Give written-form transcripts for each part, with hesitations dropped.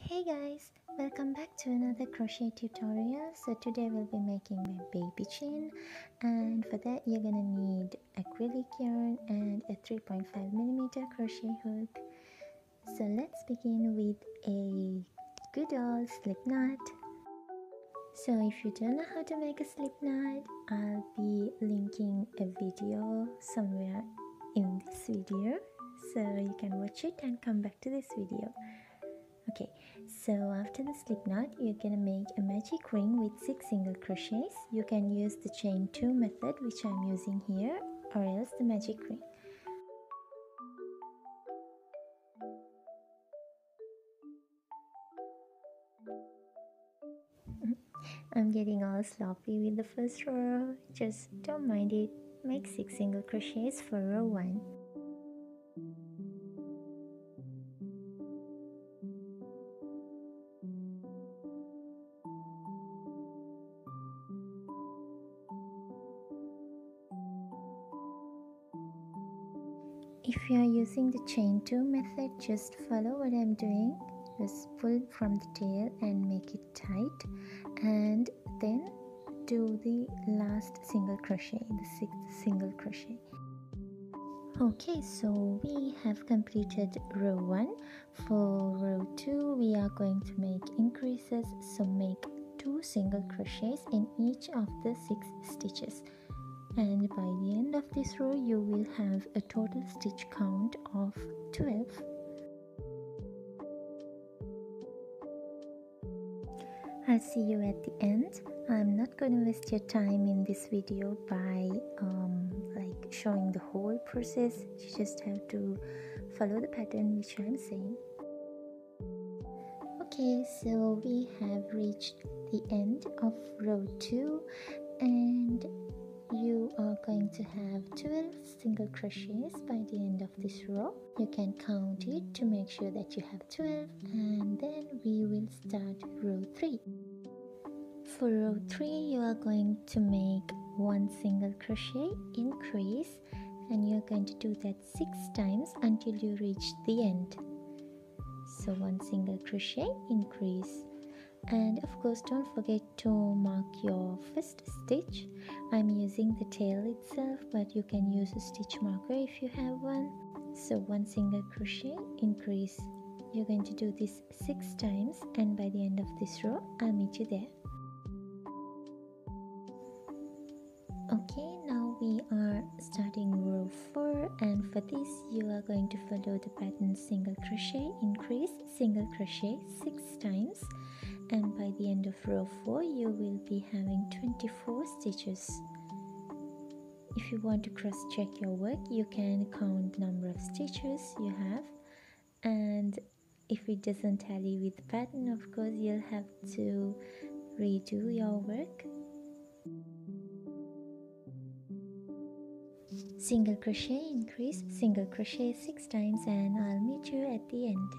Hey guys, welcome back to another crochet tutorial. So today we'll be making my baby chin, and for that you're gonna need acrylic yarn and a 3.5mm crochet hook. So let's begin with a good old slip knot. So if you don't know how to make a slip knot, I'll be linking a video somewhere in this video, so you can watch it and come back to this video. Okay, so after the slip knot, you're gonna make a magic ring with 6 single crochets. You can use the chain 2 method, which I'm using here, or else the magic ring. I'm getting all sloppy with the first row, just don't mind it. Make 6 single crochets for row 1. If you are using the chain 2 method, just follow what I'm doing. Just pull from the tail and make it tight, and then do the last single crochet, the 6th single crochet. Okay, so we have completed row 1. For row 2 we are going to make increases, so make 2 single crochets in each of the 6 stitches, and by the end of this row you will have a total stitch count of 12. I'll see you at the end. I'm not going to waste your time in this video by showing the whole process. You just have to follow the pattern which I'm saying. Okay, so we have reached the end of row 2, and you are going to have 12 single crochets by the end of this row. You can count it to make sure that you have 12, and then we will start row 3. For row 3 you are going to make 1 single crochet increase, and you're going to do that 6 times until you reach the end. So 1 single crochet increase, and of course don't forget to mark your first stitch. I'm using the tail itself, but you can use a stitch marker if you have one. So 1 single crochet increase. You're going to do this 6 times, and by the end of this row I'll meet you there. Okay, now we are starting row 4, and for this you are going to follow the pattern single crochet increase, single crochet 6 times, and by the end of row 4 you will be having 24 stitches. If you want to cross check your work, you can count number of stitches you have, and if it doesn't tally with the pattern, of course you'll have to redo your work. Single crochet increase, single crochet 6 times, and I'll meet you at the end.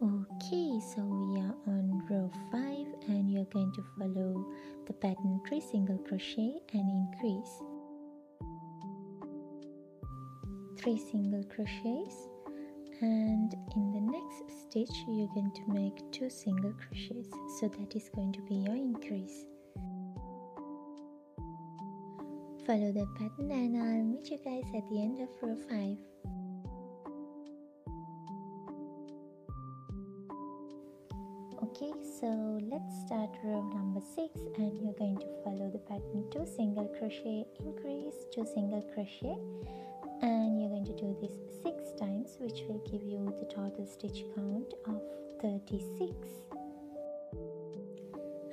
Okay, so we are on row 5, and you're going to follow the pattern 3 single crochet and increase. 3 single crochets, and in the next stitch you're going to make 2 single crochets, so that is going to be your increase. Follow the pattern, and I'll meet you guys at the end of row 5. Okay, so let's start row number 6, and you're going to follow the pattern 2 single crochet increase, 2 single crochet, and you're going to do this 6 times, which will give you the total stitch count of 36.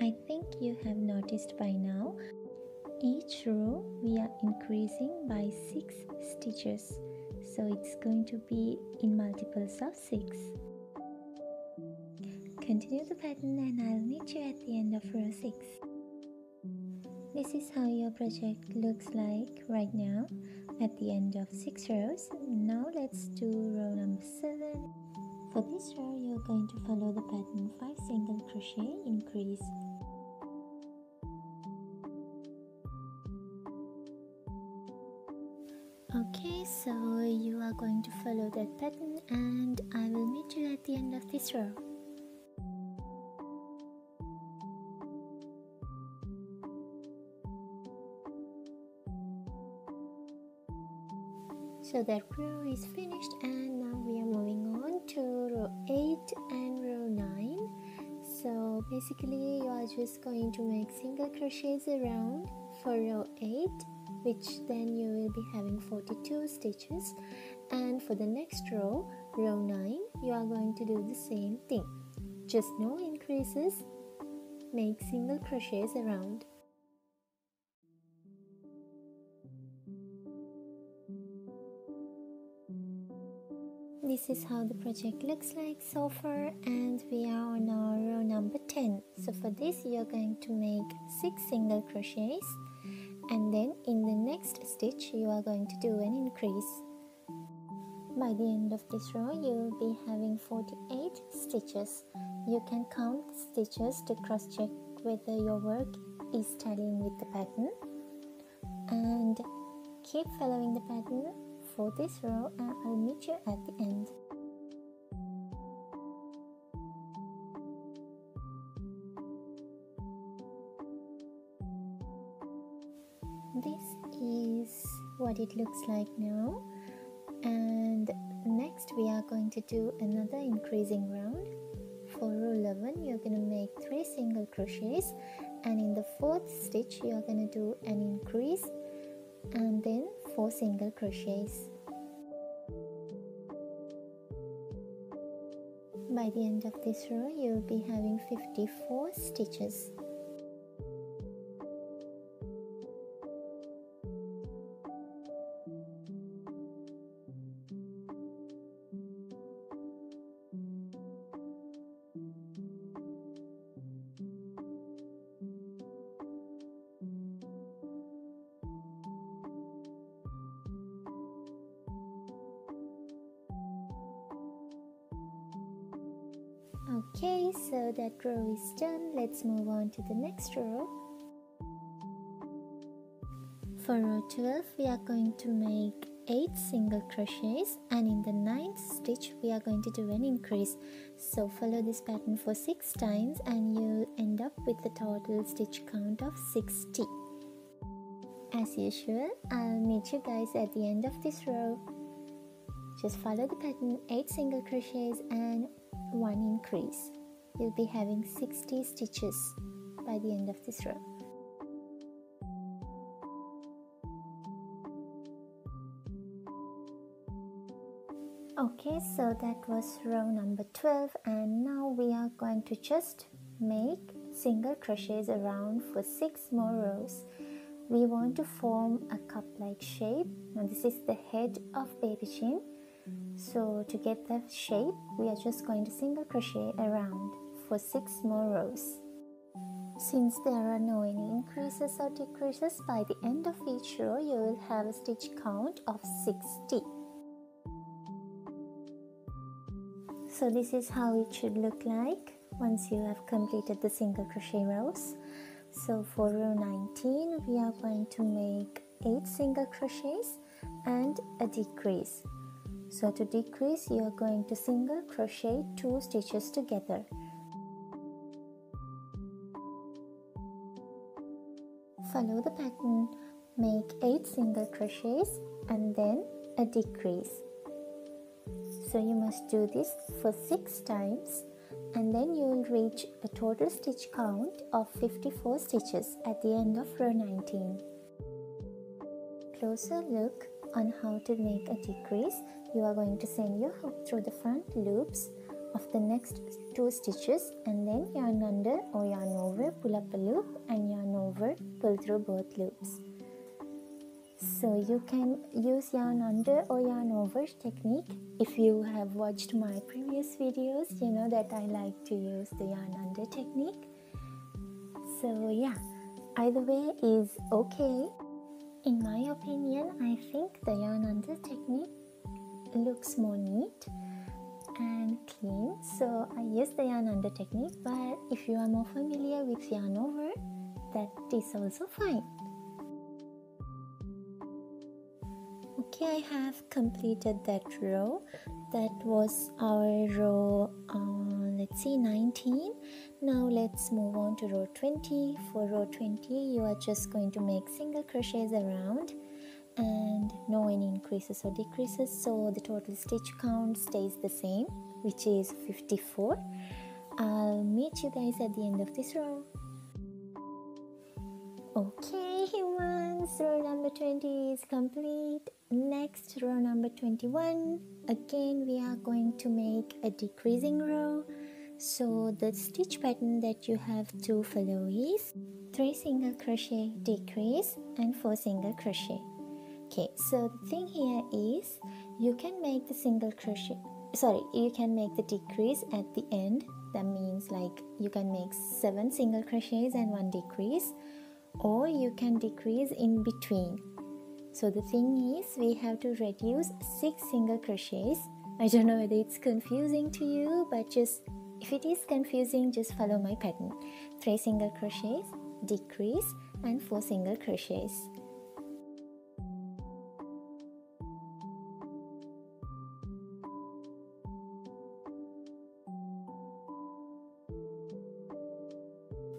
I think you have noticed by now, each row we are increasing by 6 stitches, so it's going to be in multiples of 6. Continue the pattern, and I'll meet you at the end of row 6. This is how your project looks like right now at the end of 6 rows. Now let's do row number 7. For this row you're going to follow the pattern 5 single crochet increase. Okay, so you are going to follow that pattern, and I will meet you at this row. So that row is finished, and now we are moving on to row 8 and row 9. So basically you are just going to make single crochets around for row 8, which then you will be having 42 stitches, and for the next row, row 9, you are going to do the same thing, just no increases, make single crochets around. This is how the project looks like so far, and we are on our row number 10. So for this you are going to make 6 single crochets, and then in the next stitch you are going to do an increase. By the end of this row you will be having 48 stitches. You can count the stitches to cross check whether your work is tallying with the pattern, and keep following the pattern for this row, and I'll meet you at the end. This is what it looks like now, and next we are going to do another increasing round. For row 11 you're going to make 3 single crochets, and in the 4th stitch you are going to do an increase and then 4 single crochets. By the end of this row you will be having 54 stitches. Okay, so that row is done. Let's move on to the next row. For row 12 we are going to make 8 single crochets, and in the 9th stitch we are going to do an increase. So follow this pattern for 6 times and you'll end up with the total stitch count of 60. As usual, I'll meet you guys at the end of this row. Just follow the pattern, 8 single crochets and 1 increase. You'll be having 60 stitches by the end of this row. Okay, so that was row number 12, and now we are going to just make single crochets around for 6 more rows. We want to form a cup-like shape. Now this is the head of baby chin. So to get the shape, we are just going to single crochet around for 6 more rows. Since there are no any increases or decreases, by the end of each row you will have a stitch count of 60. So this is how it should look like once you have completed the single crochet rows. So for row 19 we are going to make 8 single crochets and a decrease. So to decrease you are going to single crochet 2 stitches together. Follow the pattern, make 8 single crochets and then a decrease. So you must do this for 6 times, and then you will reach a total stitch count of 54 stitches at the end of row 19. Closer look on how to make a decrease. You are going to send your hook through the front loops of the next 2 stitches, and then yarn under or yarn over, pull up a loop, and yarn over, pull through both loops. So you can use yarn under or yarn over technique. If you have watched my previous videos, you know that I like to use the yarn under technique. So yeah, either way is okay. In my opinion, I think the yarn under technique looks more neat and clean, so I use the yarn under technique, but if you are more familiar with yarn over, that is also fine. Okay, I have completed that row. That was our row, let's see, 19. Now let's move on to row 20. For row 20, you are just going to make single crochets around and no any increases or decreases, so the total stitch count stays the same, which is 54. I'll meet you guys at the end of this row. Okay, humans, row number 20 is complete. Next, row number 21. Again, we are going to make a decreasing row. So the stitch pattern that you have to follow is 3 single crochet, decrease, and 4 single crochet. Okay, so the thing here is you can make the you can make the decrease at the end. That means like you can make 7 single crochets and 1 decrease, or you can decrease in between. So the thing is we have to reduce 6 single crochets. I don't know whether it's confusing to you, but just if it is confusing, just follow my pattern. 3 single crochets, decrease, and 4 single crochets.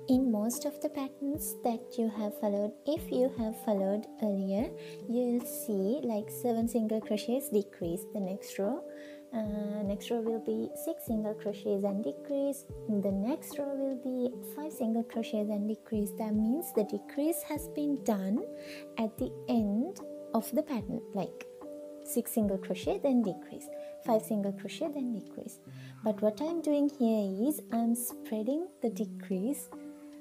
In most of the patterns that you have followed, if you have followed earlier, you'll see like 7 single crochets, decrease. The next row will be 6 single crochets and decrease. The next row will be 5 single crochets and decrease. That means the decrease has been done at the end of the pattern, like 6 single crochet then decrease, 5 single crochet then decrease. But what I'm doing here is I'm spreading the decrease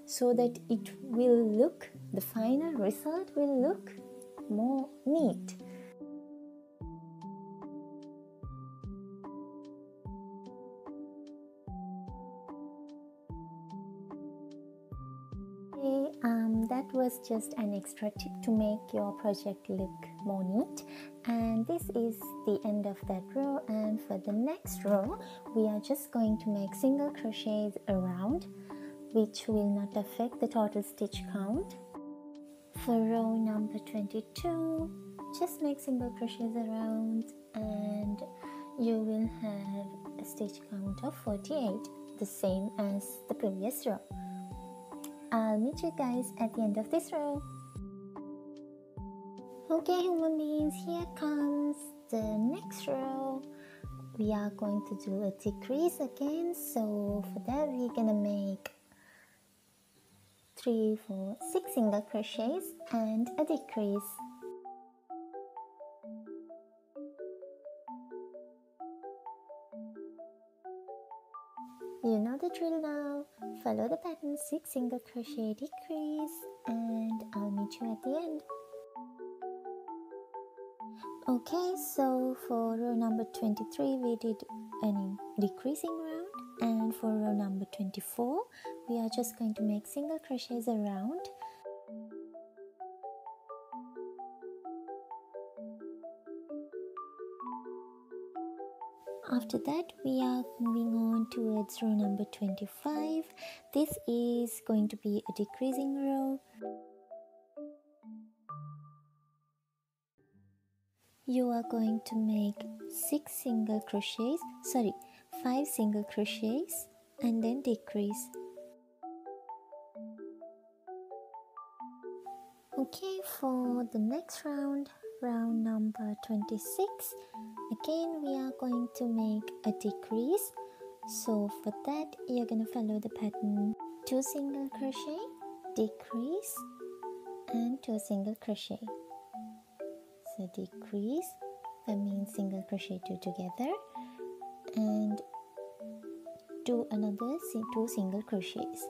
so that it will look, the final result will look more neat. Okay, that was just an extra tip to make your project look more neat. And this is the end of that row, and for the next row we are just going to make single crochets around, which will not affect the total stitch count. For row number 22, just make single crochets around and you will have a stitch count of 48, the same as the previous row. I'll meet you guys at the end of this row. Okay, human beings, here comes the next row. We are going to do a decrease again, so for that we're gonna make 3, 4, 6 single crochets and a decrease. You know the drill now. Follow the pattern, 6 single crochet, decrease, and I'll meet you at the end. Okay, so for row number 23 we did a decreasing round, and for row number 24 we are just going to make single crochets around. After that we are moving on towards row number 25. This is going to be a decreasing row. You are going to make 5 single crochets and then decrease. Okay, for the next round, round number 26, again we are going to make a decrease. So for that you're going to follow the pattern 2 single crochet, decrease, and 2 single crochet. So decrease, that means single crochet 2 together, and do another 2 single crochets.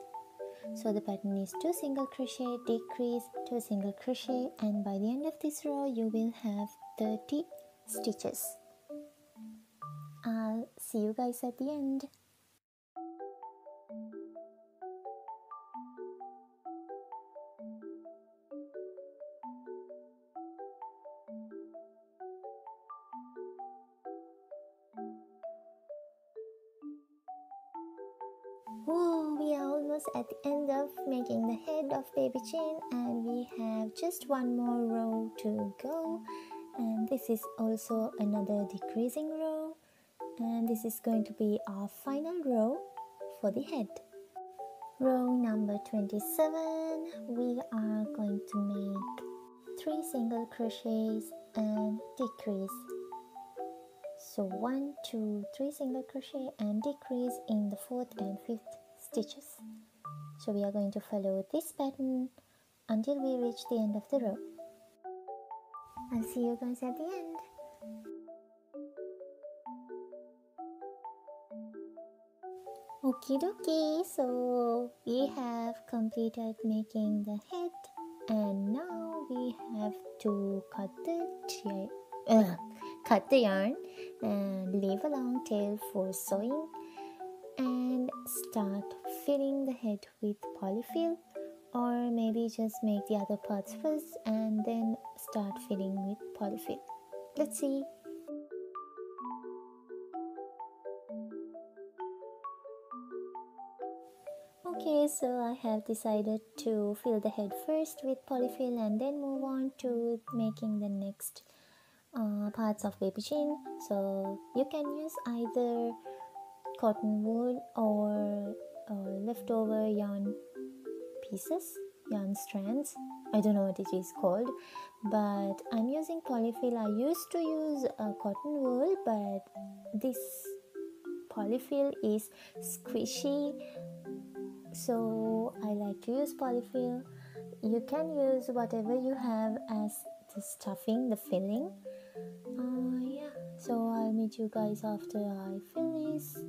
So the pattern is 2 single crochet, decrease, 2 single crochet, and by the end of this row you will have 30 stitches. I'll see you guys at the end. Whoa, we are almost at the end of making the head of baby Jane, and we have just one more row to go. And this is also another decreasing row, and this is going to be our final row for the head. Row number 27, we are going to make 3 single crochets and decrease. So 1 2 3 single crochet and decrease in the 4th and 5th stitches. So we are going to follow this pattern until we reach the end of the row. I'll see you guys at the end. Okie dokie, so we have completed making the head, and now we have to cut the yarn and leave a long tail for sewing, and start filling the head with polyfill, or maybe just make the other parts first and then start filling with polyfill. Let's see. Okay, so I have decided to fill the head first with polyfill and then move on to making the next parts of baby chin. So you can use either cotton wool or leftover yarn pieces, yarn strands. I don't know what it is called, but I'm using polyfill. I used to use cotton wool, but this polyfill is squishy, so I like to use polyfill. You can use whatever you have as the stuffing, the filling. Yeah, so I'll meet you guys after I fill this.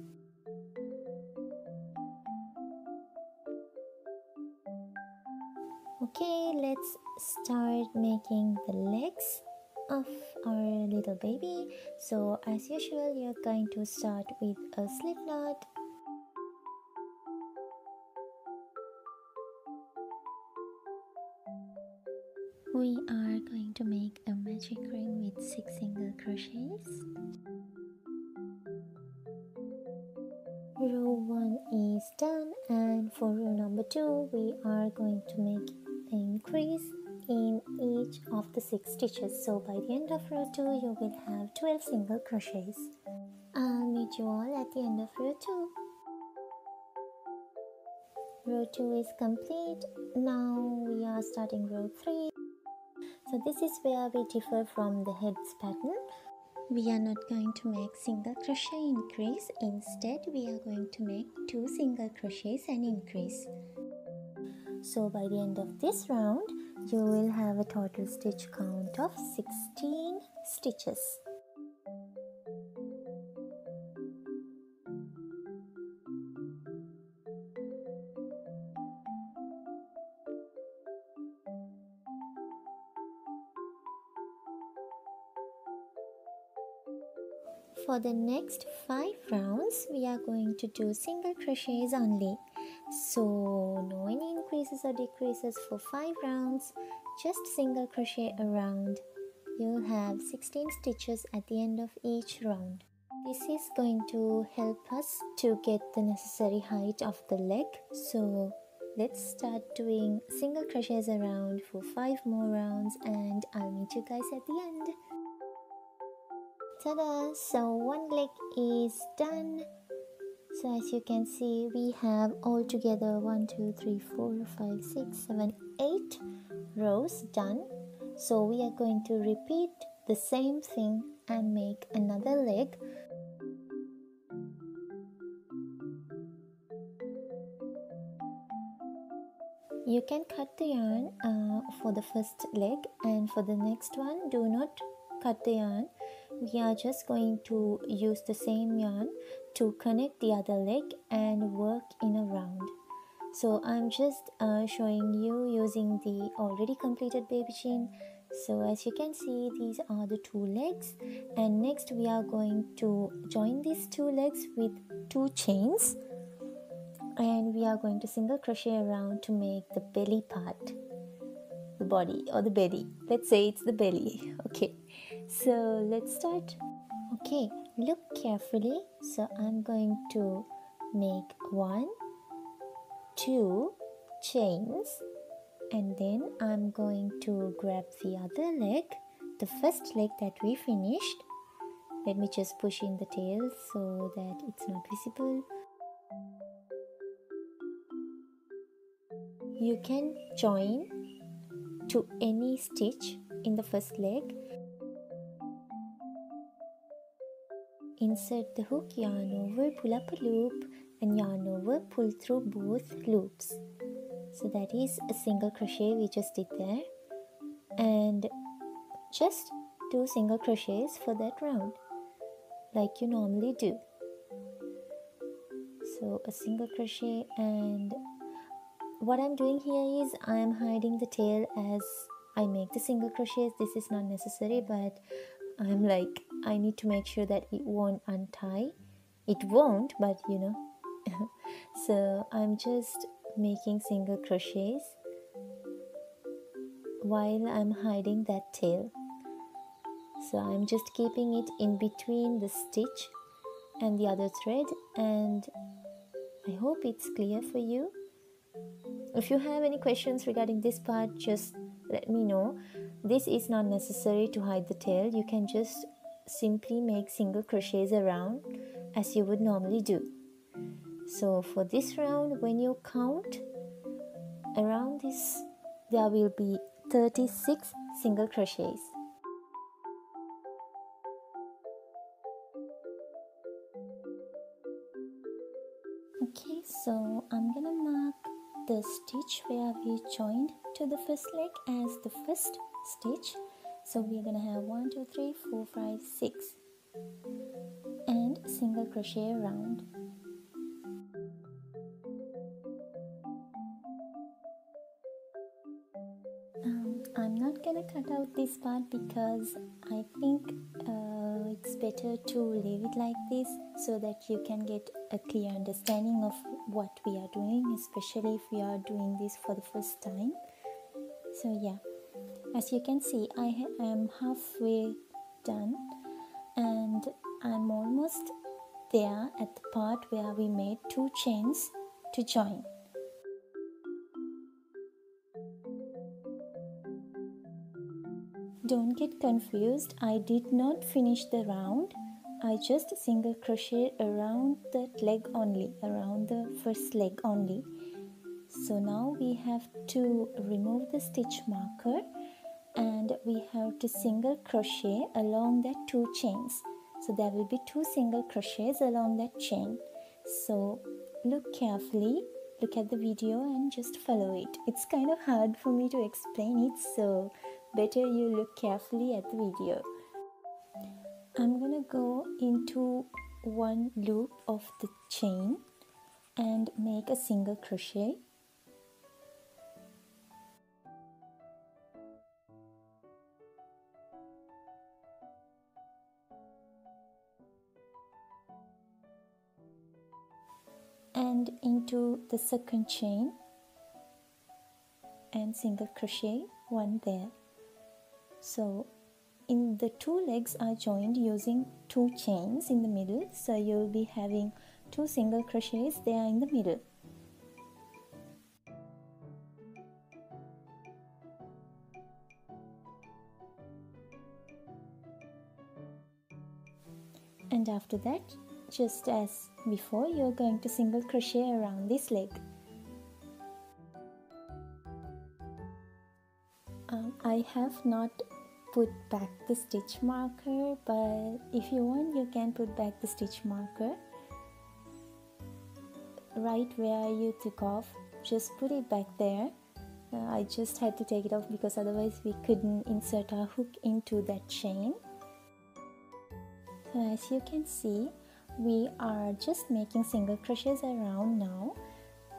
Okay, let's start making the legs of our little baby. So as usual, you're going to start with a slip knot. We are going to make a magic ring with 6 single crochets. Row 1 is done, and for row number 2 we are going to make the increase in each of the 6 stitches. So by the end of row 2 you will have 12 single crochets. I'll meet you all at the end of row 2. Row 2 is complete. Now we are starting row 3. So this is where we differ from the heads pattern. We are not going to make single crochet increase. Instead, we are going to make 2 single crochets and increase. So by the end of this round, you will have a total stitch count of 16 stitches. For the next 5 rounds, we are going to do single crochets only. So no any increases or decreases for 5 rounds, just single crochet around. You'll have 16 stitches at the end of each round. This is going to help us to get the necessary height of the leg. So let's start doing single crochets around for 5 more rounds, and I'll meet you guys at the end. Ta-da! So one leg is done. So as you can see, we have altogether 1 2 3 4 5 6 7 8 rows done. So we are going to repeat the same thing and make another leg. You can cut the yarn for the first leg, and for the next one do not cut the yarn. We are just going to use the same yarn to connect the other leg and work in a round. So I'm just showing you using the already completed baby chain. So as you can see, these are the 2 legs, and next we are going to join these 2 legs with 2 chains, and we are going to single crochet around to make the belly part, the body or the belly. Let's say it's the belly. Okay, so let's start. Okay, look carefully. So I'm going to make 1 2 chains, and then I'm going to grab the other leg, the first leg that we finished. Let me just push in the tail so that it's not visible. You can join to any stitch in the first leg. Insert the hook, yarn over, pull up a loop, and yarn over, pull through both loops. So that is a single crochet we just did there. And just do single crochets for that round like you normally do. So a single crochet, and what I'm doing here is I'm hiding the tail as I make the single crochets. This is not necessary, but I'm like, I need to make sure that it won't untie. It won't, but you know. So I'm just making single crochets while I'm hiding that tail. So I'm just keeping it in between the stitch and the other thread, and I hope it's clear for you. If you have any questions regarding this part, just let me know. This is not necessary to hide the tail. You can just simply make single crochets around as you would normally do. So for this round, when you count around this, there will be 36 single crochets. Okay, so I'm gonna mark the stitch where we joined to the first leg as the first stitch. So we're gonna have 1 2 3 4 5 6 and single crochet around. I'm not gonna cut out this part because I think it's better to leave it like this so that you can get a clear understanding of what we are doing, especially if we are doing this for the first time. So yeah, as you can see, I am halfway done and I'm almost there at the part where we made 2 chains to join. Don't get confused, I did not finish the round. I just single crochet around that leg only, around the first leg only. So now we have to remove the stitch marker and we have to single crochet along that 2 chains. So there will be 2 single crochets along that chain. So look carefully, look at the video and just follow it. It's kind of hard for me to explain it, so better you look carefully at the video. I'm gonna go into one loop of the chain and make a single crochet. And into the second chain and single crochet one there. So in the 2 legs are joined using 2 chains in the middle, so you'll be having 2 single crochets there in the middle. And after that, just as before, you're going to single crochet around this leg. I have not put back the stitch marker, but if you want, you can put back the stitch marker right where you took off. Just put it back there. I just had to take it off because otherwise we couldn't insert our hook into that chain. So as you can see, we are just making single crochets around now.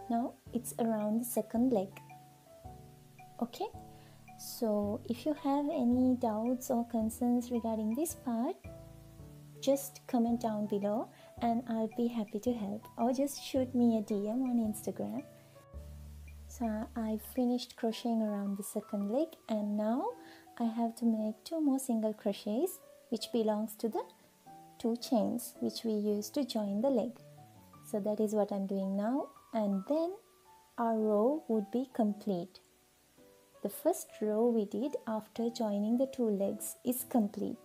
Now it's around the second leg. Okay, so if you have any doubts or concerns regarding this part, just comment down below and I'll be happy to help, or just shoot me a DM on Instagram. So I finished crocheting around the second leg and now I have to make 2 more single crochets which belongs to the 2 chains which we used to join the leg. So that is what I'm doing now, and then our row would be complete. the first row we did after joining the two legs is complete.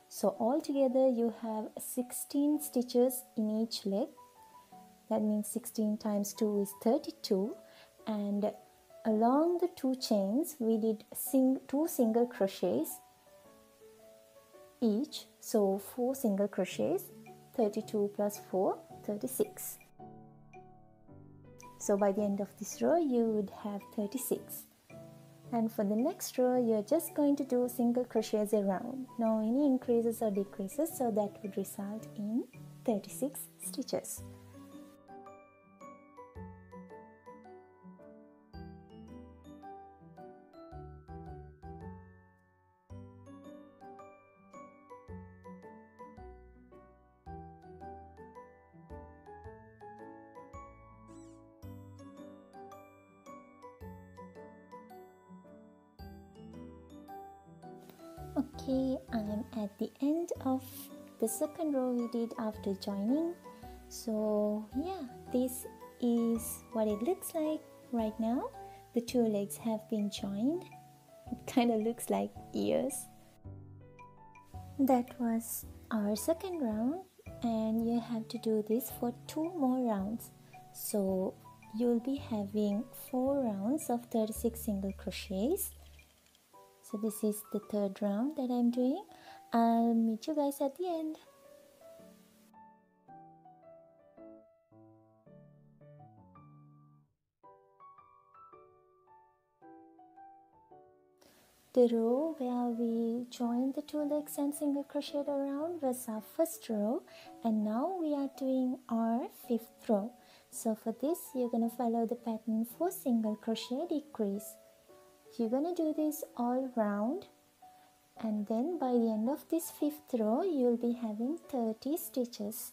So altogether you have 16 stitches in each leg. That means 16 times 2 is 32, and along the two chains we did two single crochets each, so 4 single crochets. 32 plus 4, 36. So by the end of this row you would have 36. And for the next row you're just going to do single crochets around. No any increases or decreases, so that would result in 36 stitches. Okay, I'm at the end of the second row we did after joining. So yeah, this is what it looks like right now. The two legs have been joined. It kind of looks like ears. That was our second round, and you have to do this for 2 more rounds. So you'll be having 4 rounds of 36 single crochets. So this is the third round that I'm doing. I'll meet you guys at the end. The row where we joined the two legs and single crocheted around was our first row, and now we are doing our 5th row. So for this you're going to follow the pattern for single crochet decrease. You're going to do this all round, and then by the end of this 5th row you'll be having 30 stitches.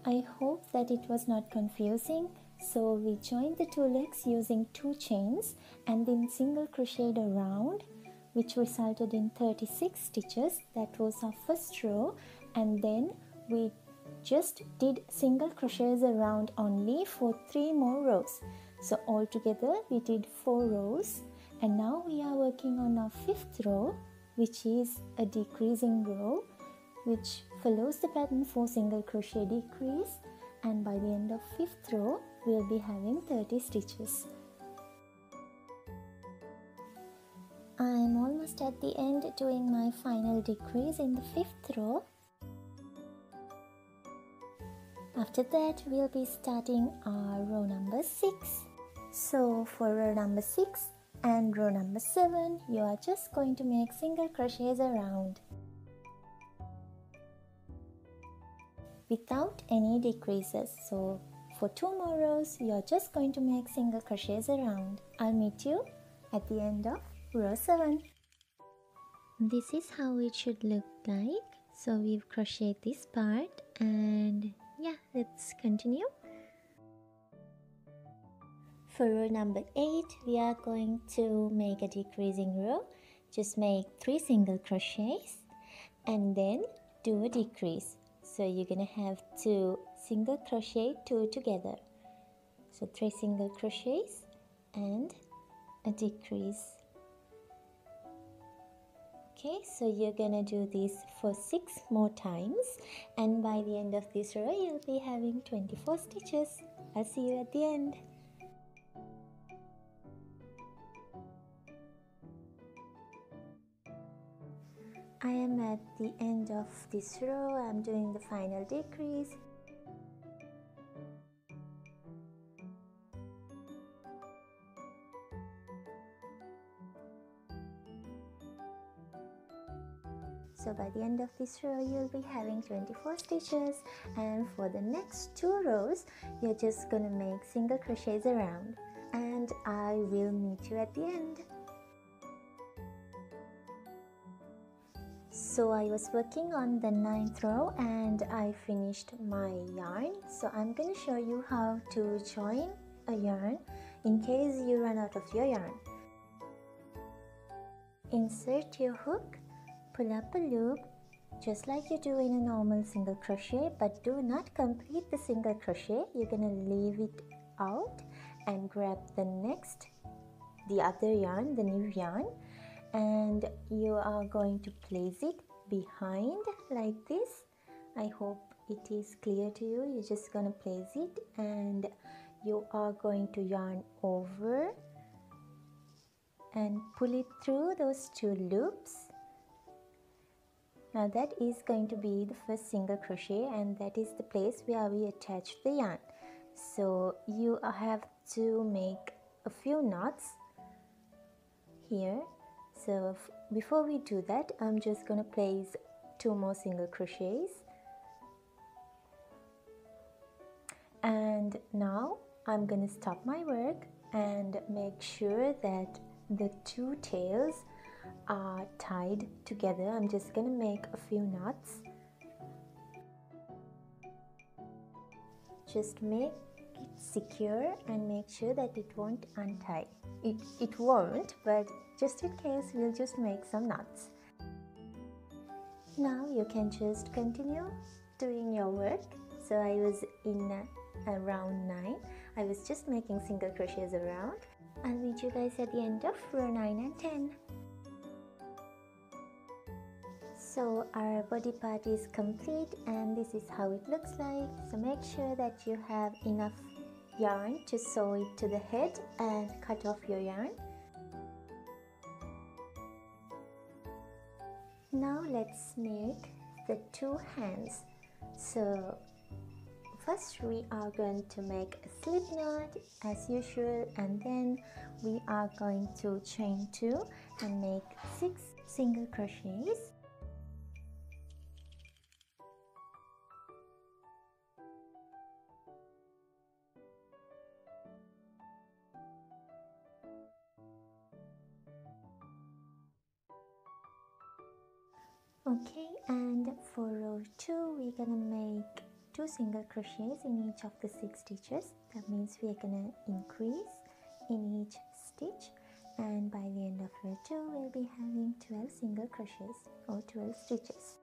I hope that it was not confusing. So we joined the two legs using 2 chains and then single crocheted around, which resulted in 36 stitches. That was our first row, and then we just did single crochets around only for 3 more rows. So altogether we did 4 rows, and now we are working on our 5th row, which is a decreasing row, which follows the pattern for single crochet decrease, and by the end of 5th row we'll be having 30 stitches. I'm almost at the end doing my final decrease in the 5th row. After that we'll be starting our row number 6. So for row number 6 and row number 7 you are just going to make single crochets around without any decreases. So for 2 more rows you're just going to make single crochets around. I'll meet you at the end of row 7. This is how it should look like. So we've crocheted this part, and yeah, let's continue. For row number 8 we are going to make a decreasing row. Just make 3 single crochets and then do a decrease. So you're gonna have 2 single crochet, 2 together. So 3 single crochets and a decrease. Okay, so you're gonna do this for 6 more times, and by the end of this row you'll be having 24 stitches. I'll see you at the end. I am at the end of this row. I'm doing the final decrease. So by the end of this row you'll be having 24 stitches, and for the next 2 rows you're just gonna make single crochets around, and I will meet you at the end. So I was working on the 9th row and I finished my yarn. So I'm going to show you how to join a yarn in case you run out of your yarn. Insert your hook, pull up a loop just like you do in a normal single crochet, but do not complete the single crochet. You're going to leave it out and grab the next the other yarn, the new yarn, and you are going to place it behind like this. I hope it is clear to you. You're just gonna place it and you are going to yarn over and pull it through those 2 loops. Now that is going to be the first single crochet, and that is the place where we attach the yarn. So you have to make a few knots here. So before we do that, I'm just going to place 2 more single crochets, and now I'm going to stop my work and make sure that the 2 tails are tied together. I'm just going to make a few knots. Just make it secure and make sure that it won't untie. It won't, but just in case, we'll just make some knots. Now you can just continue doing your work. So I was in round 9. I was just making single crochets around. I'll meet you guys at the end of row 9 and 10. So our body part is complete, and this is how it looks like. So make sure that you have enough yarn to sew it to the head and cut off your yarn. Now let's make the 2 hands. So first we are going to make a slip knot as usual, and then we are going to chain 2 and make 6 single crochets. Okay, and for row 2 we're gonna make 2 single crochets in each of the 6 stitches. That means we're gonna increase in each stitch, and by the end of row 2 we'll be having 12 single crochets or 12 stitches.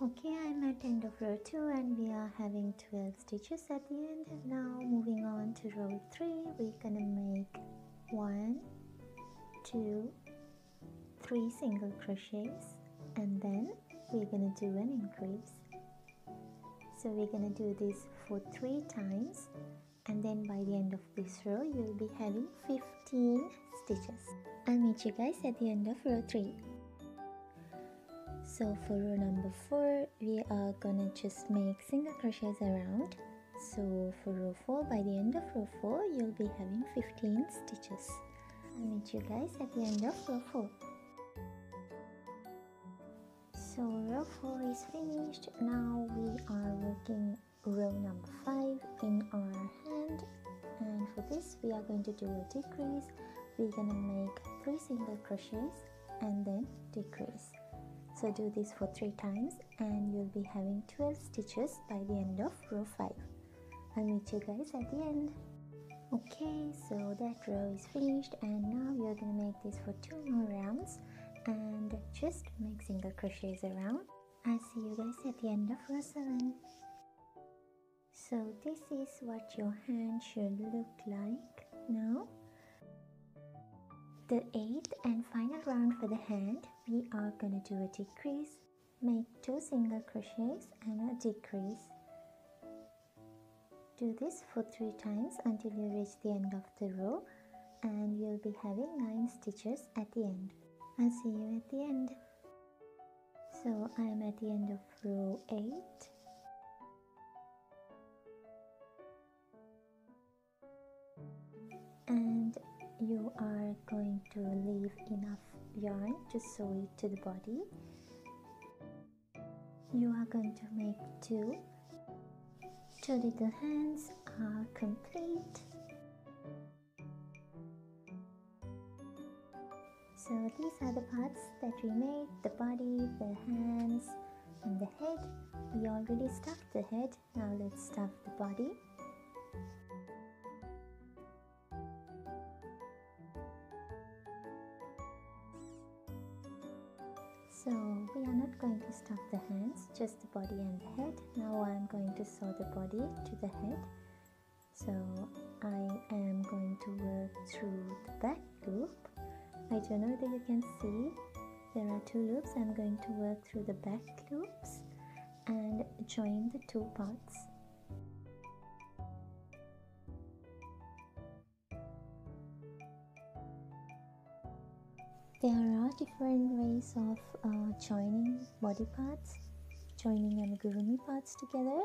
Okay, I'm at the end of row 2 and we are having 12 stitches at the end. Now moving on to row 3, we're gonna make 1, 2, 3 single crochets, and then we're gonna do an increase. So we're gonna do this for 3 times, and then by the end of this row you'll be having 15 stitches. I'll meet you guys at the end of row 3. So for row number 4 we are gonna just make single crochets around. So for row 4, by the end of row 4 you'll be having 15 stitches. I'll meet you guys at the end of row 4. So row 4 is finished. Now we are working row number 5 in our hand, and for this we are going to do a decrease. We're gonna make 3 single crochets and then decrease. So do this for 3 times and you'll be having 12 stitches by the end of row 5. I'll meet you guys at the end. Okay, so that row is finished, and now we are going to make this for 2 more rounds and just make single crochets around. I'll see you guys at the end of row 7. So this is what your hand should look like now. The 8th and final round for the hand, we are going to do a decrease, make 2 single crochets and a decrease. Do this for 3 times until you reach the end of the row, and you'll be having 9 stitches at the end. I'll see you at the end. So I'm at the end of row 8. And you are going to leave enough yarn to sew it to the body. You are going to make 2 little hands are complete. So these are the parts that we made: the body, the hands, and the head. We already stuffed the head. Now let's stuff the body. So we are not going to stuff the hands, just the body and the head. Now I'm going to sew the body to the head. So I am going to work through the back loop. I don't know whether you can see, there are two loops. I'm going to work through the back loops and join the two parts. There are different ways of joining body parts, joining amigurumi parts together.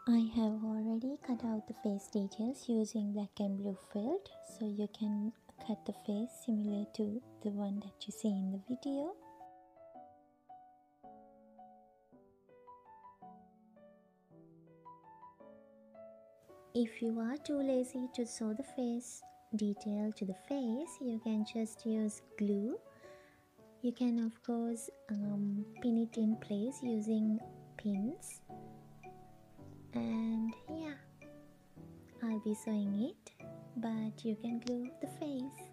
I have already cut out the face details using black and blue felt, so you can cut the face similar to the one that you see in the video. If you are too lazy to sew the face detail to the face, you can just use glue. You can of course pin it in place using pins. And yeah, I'll be sewing it, but you can glue the face.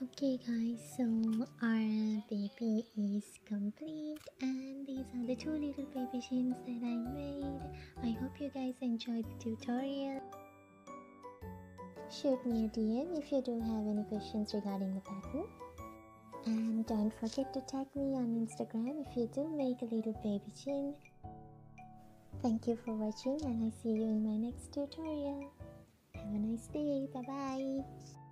Okay guys, so our baby is complete and these are the two little baby shins that I made. I hope you guys enjoyed the tutorial. Shoot me a DM if you do have any questions regarding the pattern. And don't forget to tag me on Instagram if you do make a little baby chin. Thank you for watching and I see you in my next tutorial. Have a nice day. Bye bye.